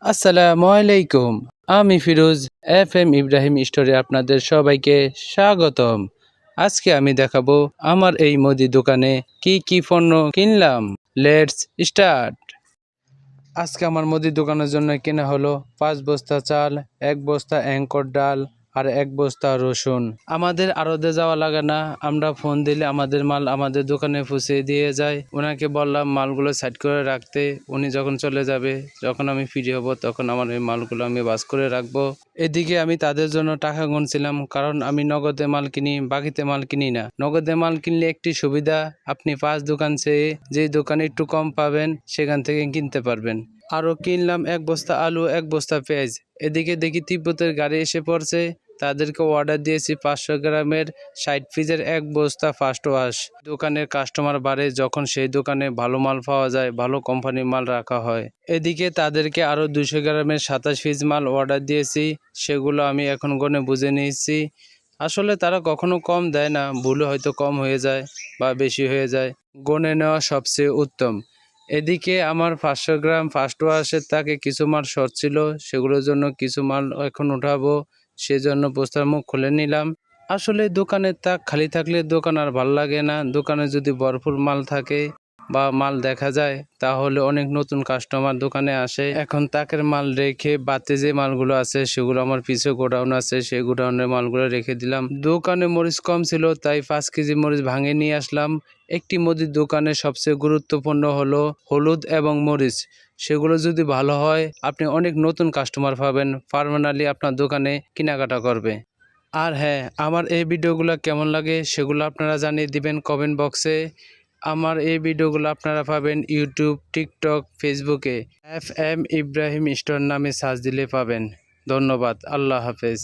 আসসালামু আলাইকুম। আমি ফিরোজ FM ইব্রাহিম স্টোরে আপনাদের সবাইকে স্বাগতম। আজকে আমি দেখাবো আমার এই মুদি দোকানে কি কি পণ্য কিনলাম। Let's start. আজকে আমার মুদি দোকানের জন্য কেনা হলো 5 বস্তা চাল, 1 বস্তা অ্যাঙ্কর ডাল আর 1 বস্তা রসুন। আমাদের আড়তে যাওয়া লাগে না, আমরা ফোন দিলে আমাদের মাল আমাদের দোকানে পৌঁছে দিয়ে যায়। ওনাকে বললাম মালগুলো সাইড করে রাখতে, উনি যখন চলে যাবে, যখন আমি ফ্রি হব তখন আমার এই মালগুলো আমি বাস করে রাখবো। এদিকে আমি তাদের জন্য টাকা গুনছিলাম, কারণ আমি নগদে মাল কিনি, বাকিতে মাল কিনি না। নগদে মাল কিনলে একটি সুবিধা, আপনি 5 দোকান চেয়ে যে দোকানে একটু কম পাবেন সেখান থেকে কিনতে পারবেন। আরও কিনলাম 1 বস্তা আলু, 1 বস্তা পেঁয়াজ। এদিকে দেখি তিব্বতের গাড়ি এসে পড়ছে, তাদেরকে অর্ডার দিয়েছি 500 গ্রামের 60 পিসের 1 বস্তা ফার্স্ট ওয়াশ। দোকানের কাস্টমার বাড়ে যখন সেই দোকানে ভালো মাল পাওয়া যায়, ভালো কোম্পানির মাল রাখা হয়। এদিকে তাদেরকে আরও 200 গ্রামের 27 পিস মাল অর্ডার দিয়েছি, সেগুলো আমি এখন গনে বুঝে নিয়েছি। আসলে তারা কখনো কম দেয় না, ভুলে হয়তো কম হয়ে যায় বা বেশি হয়ে যায়, গনে নেওয়া সবচেয়ে উত্তম। এদিকে আমার 500 গ্রাম ফার্স্ট ওয়াশের তাকে কিছু মাল শর্ট ছিল, সেগুলোর জন্য কিছু মাল এখন উঠাবো, সেজন্য বস্তার মুখ খুলে নিলাম। আসলে দোকানের তাক খালি থাকলে দোকান আর ভাল লাগে না, দোকানে যদি ভরপুর মাল থাকে বা মাল দেখা যায় তাহলে অনেক নতুন কাস্টমার দোকানে আসে। এখন তাকের মাল রেখে বাতে যে মালগুলো আছে সেগুলো আমার পিছে গোডাউন আছে, সেই গোডাউনের মালগুলো রেখে দিলাম। দোকানে মরিচ কম ছিল তাই 5 কেজি মরিচ ভাঙে নিয়ে আসলাম। একটি মুদির দোকানে সবচেয়ে গুরুত্বপূর্ণ হলো হলুদ এবং মরিচ। সেগুলো যদি ভালো হয় আপনি অনেক নতুন কাস্টমার পাবেন, পার্মানেন্টলি আপনার দোকানে কেনাকাটা করবে। আর হ্যাঁ, আমার এই ভিডিওগুলো কেমন লাগে সেগুলো আপনারা জানিয়ে দিবেন কমেন্ট বক্সে। আমার এই ভিডিওগুলো আপনারা পাবেন ইউটিউব, টিকটক, ফেসবুকে। FM ইব্রাহিম স্টোর নামে সার্চ দিলে পাবেন। ধন্যবাদ। আল্লাহ হাফেজ।